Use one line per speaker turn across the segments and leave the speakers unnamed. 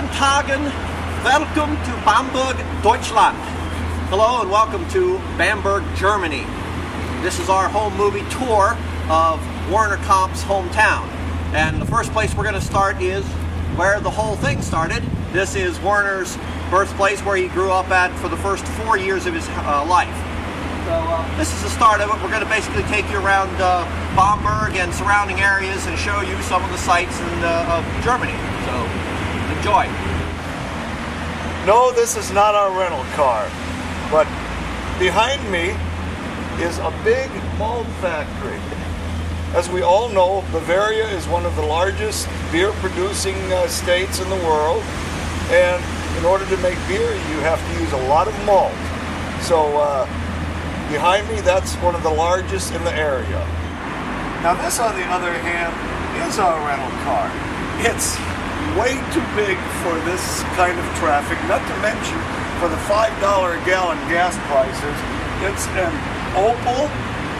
Guten Tagen, welcome to Bamberg, Deutschland. Hello and welcome to Bamberg, Germany. This is our home movie tour of Werner Kamp's hometown. And the first place we're going to start is where the whole thing started. This is Werner's birthplace, where he grew up at for the first 4 years of his life. So this is the start of it. We're going to basically take you around Bamberg and surrounding areas and show you some of the sights of Germany. So enjoy.
No, this is not our rental car, but behind me is a big malt factory. As we all know, Bavaria is one of the largest beer-producing states in the world, and in order to make beer, you have to use a lot of malt. So behind me, that's one of the largest in the area. Now this, on the other hand, is our rental car. It's way too big for this kind of traffic, not to mention for the $5 a gallon gas prices. It's an Opel,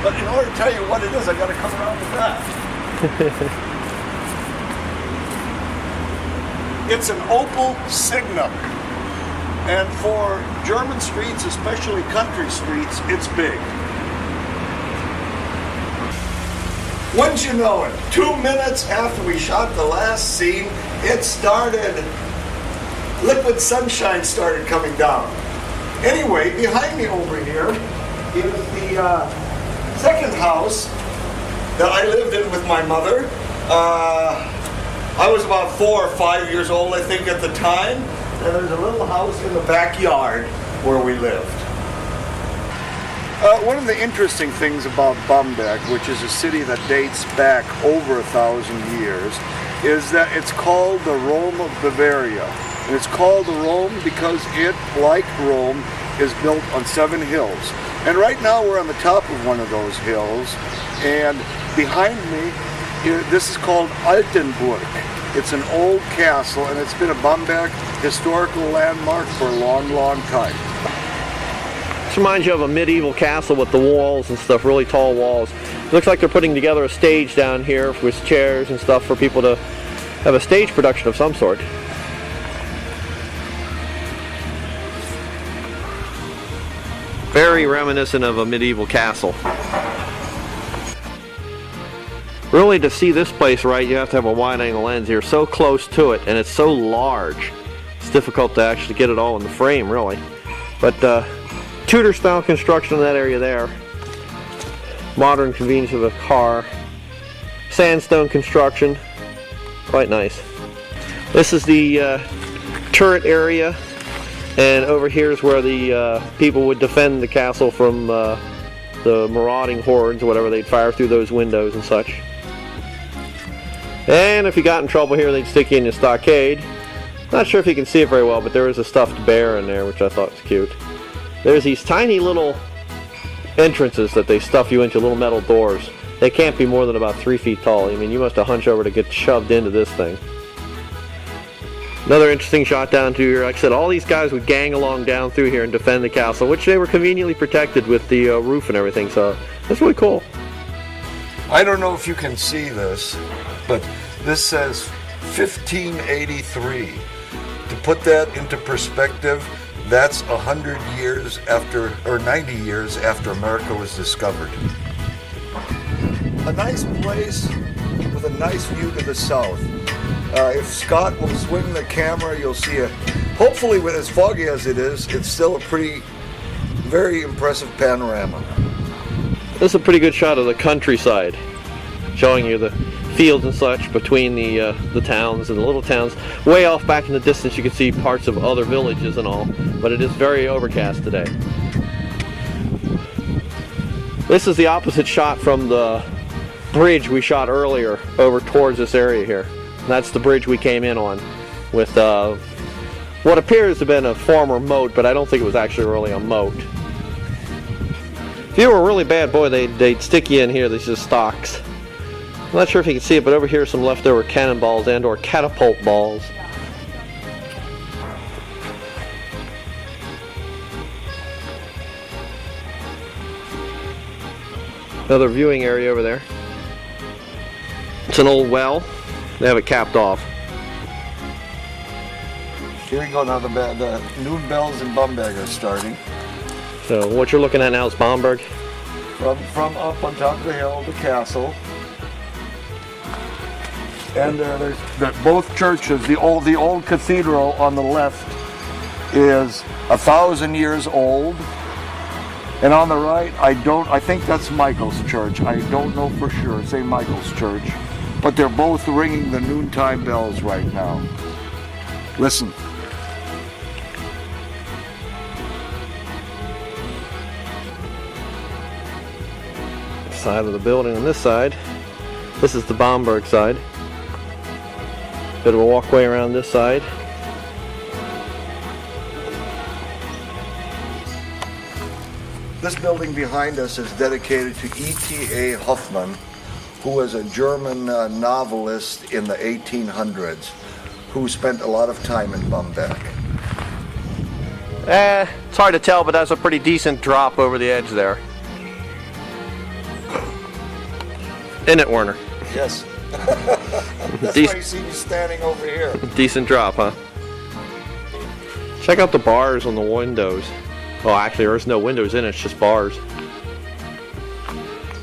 but in order to tell you what it is, I got to come around the back. It's an Opel Signa, and for German streets, especially country streets, it's big. Wouldn't you know it, 2 minutes after we shot the last scene, it started, liquid sunshine started coming down. Anyway, behind me over here is the second house that I lived in with my mother. I was about 4 or 5 years old, I think, at the time. And there's a little house in the backyard where we lived. One of the interesting things about Bamberg, which is a city that dates back over 1,000 years, is that it's called the Rome of Bavaria. And it's called the Rome because it, like Rome, is built on 7 hills. And right now we're on the top of one of those hills, and behind me, this is called Altenburg. It's an old castle, and it's been a Bamberg historical landmark for a long, long time.
This reminds you of a medieval castle with the walls and stuff, really tall walls. It looks like they're putting together a stage down here with chairs and stuff for people to have a stage production of some sort. Very reminiscent of a medieval castle. Really, to see this place right, you have to have a wide-angle lens. You're so close to it, and it's so large. It's difficult to actually get it all in the frame, really. But Tudor-style construction in that area there. Modern convenience of a car. Sandstone construction. Quite nice. This is the turret area. And over here is where the people would defend the castle from the marauding hordes or whatever. They'd fire through those windows and such. And if you got in trouble here, they'd stick you in a stockade. Not sure if you can see it very well, but there is a stuffed bear in there, which I thought was cute. There's these tiny little entrances that they stuff you into, little metal doors. They can't be more than about 3 feet tall. I mean, you must have hunched over to get shoved into this thing. Another interesting shot down through here. Like I said, all these guys would gang along down through here and defend the castle, which they were conveniently protected with the roof and everything, so that's really cool.
I don't know if you can see this, but this says 1583. To put that into perspective, that's 100 years after, or 90 years after America was discovered. A nice place with a nice view to the south. If Scott will swing the camera, you'll see a, hopefully with as foggy as it is, it's still a very impressive panorama.
This is a pretty good shot of the countryside, showing you the fields and such between the towns and the little towns. Way off back in the distance you can see parts of other villages and all, but it is very overcast today. This is the opposite shot from the bridge we shot earlier over towards this area here. That's the bridge we came in on with what appears to have been a former moat, but I don't think it was actually really a moat. If you were a really bad boy, they'd stick you in here. These are stocks. I'm not sure if you can see it, but over here are some leftover cannonballs and or catapult balls. Another viewing area over there. It's an old well. They have it capped off.
Here we go now. The noon bells in Bamberg are starting.
So what you're looking at now is Bamberg.
From up on top of the hill, the castle. And there's both churches. The old cathedral on the left is 1,000 years old, and on the right, I think that's Michael's church. I don't know for sure. St. Michael's Church, but they're both ringing the noontime bells right now. Listen.
Side of the building on this side. This is the Bamberg side. Bit of a walkway around this side.
This building behind us is dedicated to E.T.A. Hoffmann, who was a German novelist in the 1800s, who spent a lot of time in Bamberg.
It's hard to tell, but that's a pretty decent drop over the edge there. Isn't it, Werner?
Yes. That's why you see me standing over here.
Decent drop, huh? Check out the bars on the windows. Well, actually, there's no windows in it, it's just bars.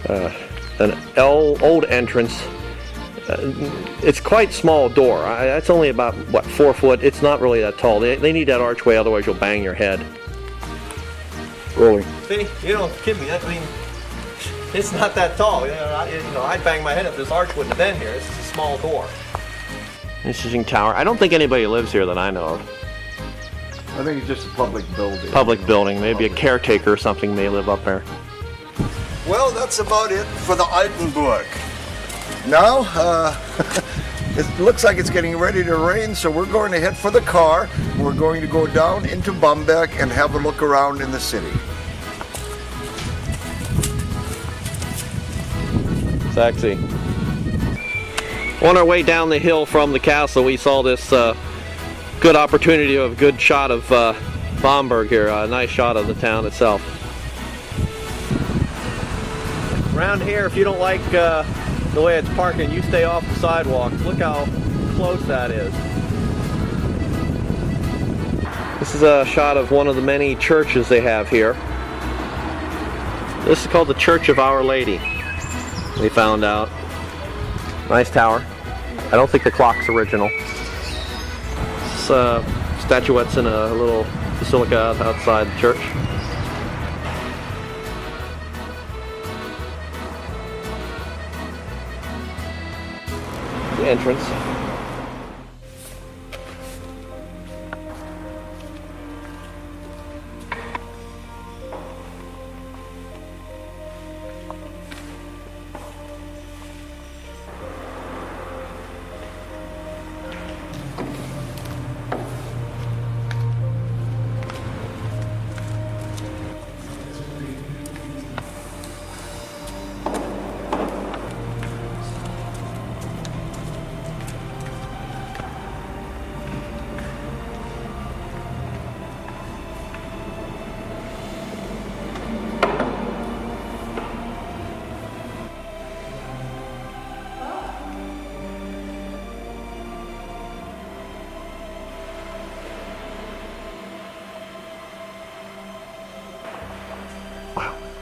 An old entrance. It's quite small door. That's only about, what, 4 foot? It's not really that tall. They need that archway, otherwise you'll bang your head.
Really?
See, you don't kid me. I mean, it's not that tall. I'd bang my head if this arch wouldn't have been here. It's just a small door. Interesting tower. I don't think anybody lives here that I know of.
I think it's just a public building.
Public building. Maybe a caretaker or something may live up there.
Well, that's about it for the Altenburg. Now, it looks like it's getting ready to rain, so we're going to head for the car. We're going to go down into Bamberg and have a look around in the city.
Sexy. On our way down the hill from the castle, we saw this good opportunity of a good shot of Bamberg here. A nice shot of the town itself. Around here, if you don't like the way it's parking, you stay off the sidewalks. Look how close that is. This is a shot of one of the many churches they have here. This is called the Church of Our Lady. We found out. Nice tower. I don't think the clock's original. It's statuettes in a little basilica outside the church. The entrance.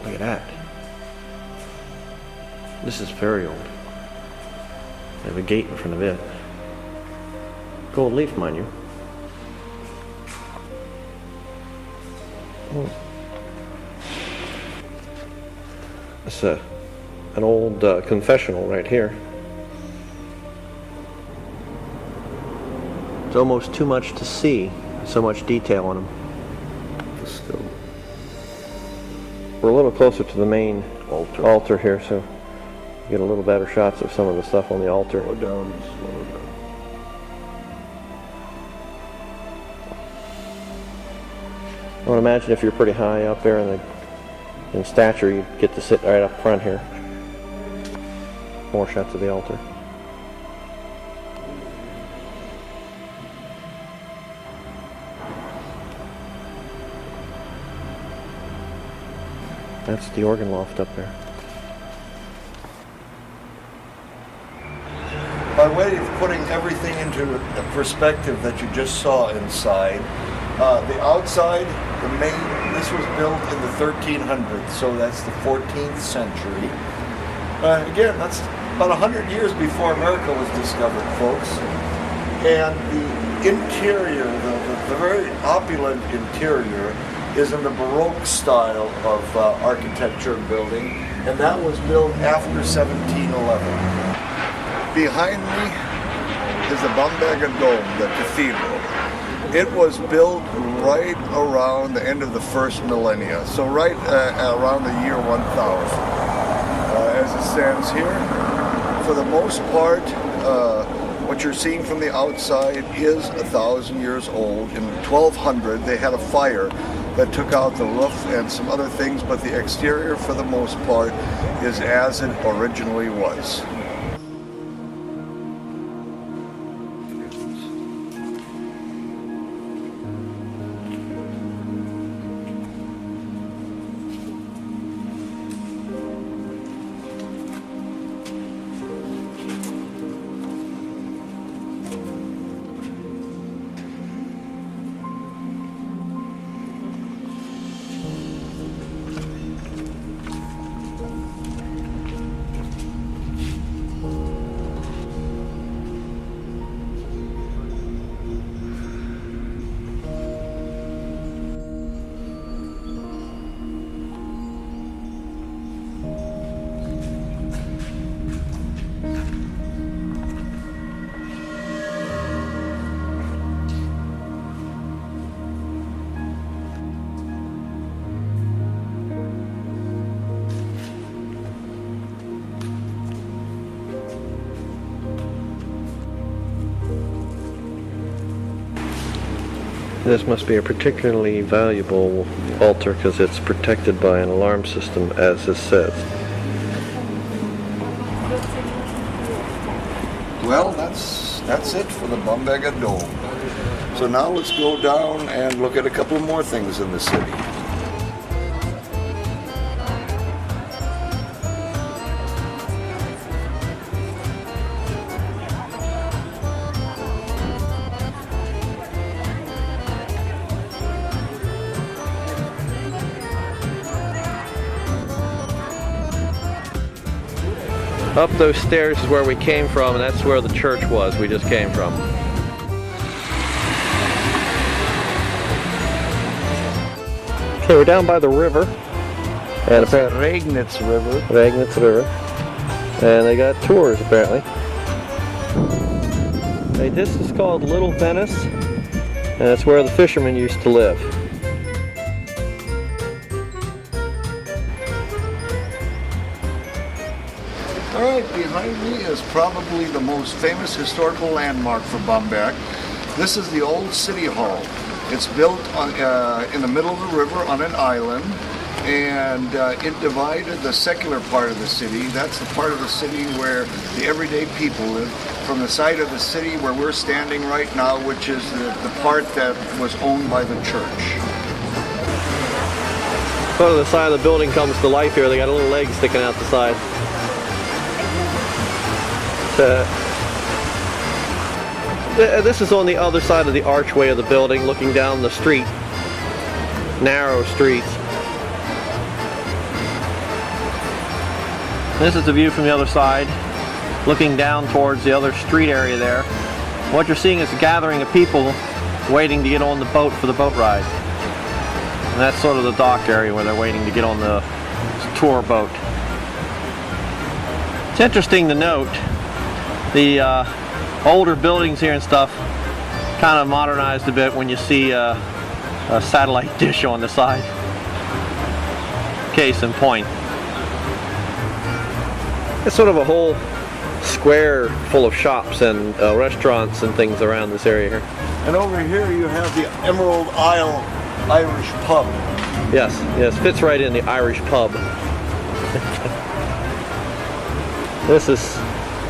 Look at that. This is very old. They have a gate in front of it. Gold leaf, mind you. Oh. It's an old confessional right here. It's almost too much to see. So much detail on them. Still. We're a little closer to the main altar here, so you get a little better shots of some of the stuff on the altar.
Slow down, slow down.
I would imagine if you're pretty high up there in stature, you get to sit right up front here. More shots of the altar. That's the organ loft up there.
by way of putting everything into a perspective that you just saw inside, the outside, this was built in the 1300s, so that's the 14th century. Again, that's about 100 years before America was discovered, folks. And the interior, the very opulent interior, is in the Baroque style of architecture and building, and that was built after 1711. Behind me is the Bamberger Dome, the cathedral. It was built right around the end of the first millennia, so right around the year 1000. As it stands here, for the most part, what you're seeing from the outside is 1,000 years old. In 1200, they had a fire that took out the roof and some other things, but the exterior, for the most part, is as it originally was.
This must be a particularly valuable altar because it's protected by an alarm system, as it says.
Well, that's it for the Bamberger Dome. So now let's go down and look at a couple more things in the city.
Up those stairs is where we came from, and that's where the church was we just came from. Okay, we're down by the river. And apparently
Regnitz River.
Regnitz River. And they got tours apparently. Hey, this is called Little Venice, and that's where the fishermen used to live.
Alright, behind me is probably the most famous historical landmark for Bamberg. This is the old City Hall. It's built in the middle of the river on an island, and it divided the secular part of the city. That's the part of the city where the everyday people live, from the side of the city where we're standing right now, which is the part that was owned by the church.
Go to the side of the building comes to life here. They got a little leg sticking out the side. This is on the other side of the archway of the building, looking down the street. Narrow streets. This is the view from the other side, looking down towards the other street area there. What you're seeing is a gathering of people waiting to get on the boat for the boat ride. And that's sort of the dock area where they're waiting to get on the tour boat. It's interesting to note the older buildings here and stuff kind of modernized a bit when you see a satellite dish on the side. Case in point. It's sort of a whole square full of shops and restaurants and things around this area here.
And over here you have the Emerald Isle Irish pub.
Yes, yes, fits right in the Irish pub. This is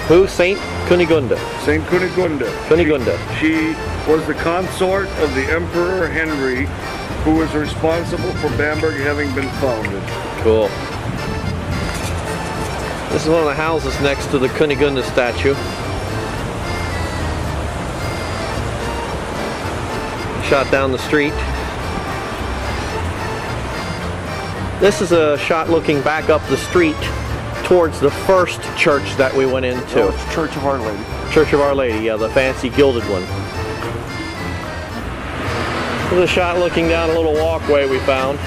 who? Saint Kunigunde.
Saint Kunigunde.
Kunigunde.
She was the consort of the Emperor Henry, who was responsible for Bamberg having been founded.
Cool. This is one of the houses next to the Kunigunde statue. shot down the street. This is a shot looking back up the street towards the first church that we went into.
Oh, it's Church of Our Lady.
Church of Our Lady, yeah, the fancy gilded one. This is a shot looking down a little walkway we found.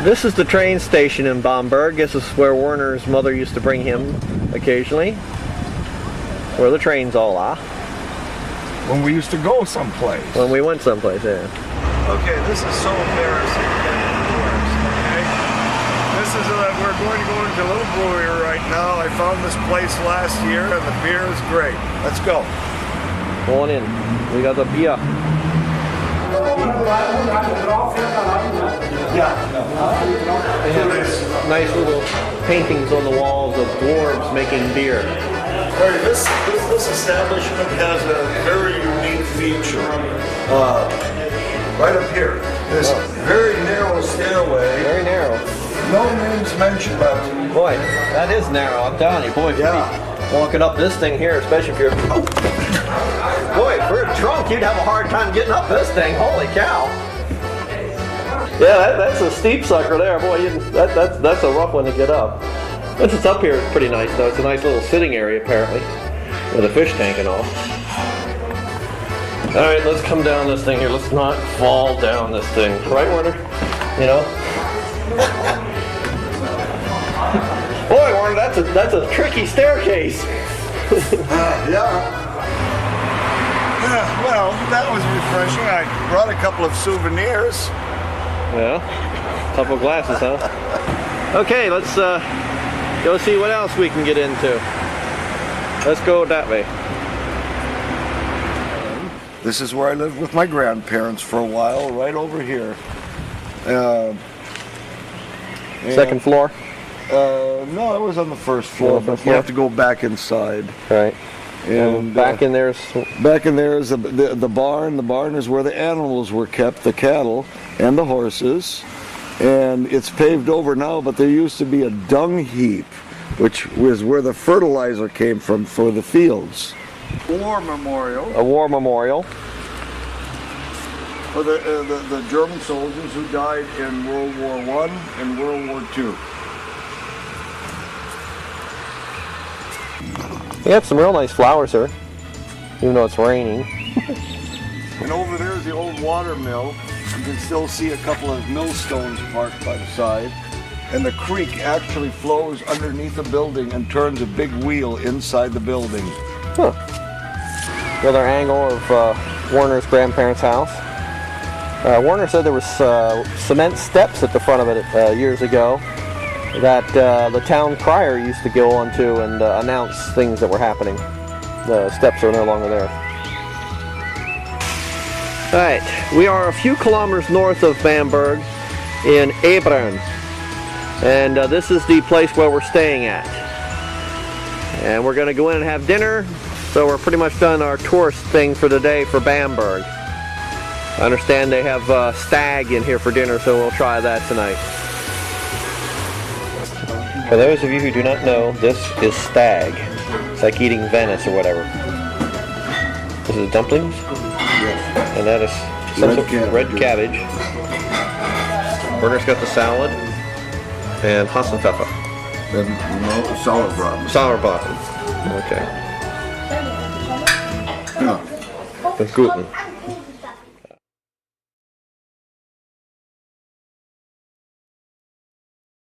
This is the train station in Bamberg. This is where Werner's mother used to bring him occasionally. Where the trains all are.
When we used to go someplace.
When we went someplace, yeah.
Okay, this is so embarrassing. Okay? This is we're going to go into a little brewery right now. I found this place last year and the beer is great. Let's go.
Go on in. We got the beer.
Yeah.
They have nice little paintings on the walls of dwarves making beer.
This establishment has a very unique feature. Right up here, this very narrow stairway.
Very narrow.
No names mentioned, but
Boy, that is narrow. I'm telling you, boy.
Yeah.
Walking up this thing here, especially if you're... Boy, if you're drunk, you'd have a hard time getting up this thing. Holy cow. Yeah, that's a steep sucker there. Boy, that's a rough one to get up. Once it's up here, it's pretty nice, though. It's a nice little sitting area, apparently, with a fish tank and all. All right, let's come down this thing here. Let's not fall down this thing. Right, Werner? You know? Boy, Werner, that's a tricky staircase.
yeah. Well, that was refreshing. I brought a couple of souvenirs.
Yeah, couple of glasses, huh? Okay, let's go see what else we can get into. Let's go that way.
This is where I lived with my grandparents for a while, right over here.
Second floor?
No, it was on the first floor, but you have to go back inside.
Right.
And
back in there's...
Back in there is the barn. The barn is where the animals were kept, the cattle and the horses. And it's paved over now, but there used to be a dung heap, which was where the fertilizer came from for the fields. War memorial.
A war memorial.
For the German soldiers who died in World War I and World War II.
We have some real nice flowers here, even though it's raining.
And over there is the old water mill. You can still see a couple of millstones parked by the side. And the creek actually flows underneath the building and turns a big wheel inside the building.
Huh. Another angle of Werner's grandparents' house. Werner said there was cement steps at the front of it years ago that the town crier used to go onto and announce things that were happening. The steps are no longer there. Alright, we are a few kilometers north of Bamberg in Ebern. And this is the place where we're staying at. And we're going to go in and have dinner. So we're pretty much done our tourist thing for the day for Bamberg. I understand they have stag in here for dinner, so we'll try that tonight. For those of you who do not know, this is stag. It's like eating Venice or whatever. This is dumplings?
Yes.
And that is some red cabbage. Werner's got the salad. And Hassenpfeffer.
And sauerbraten.
Sauerbraten. Okay.
Yeah.
With gluten.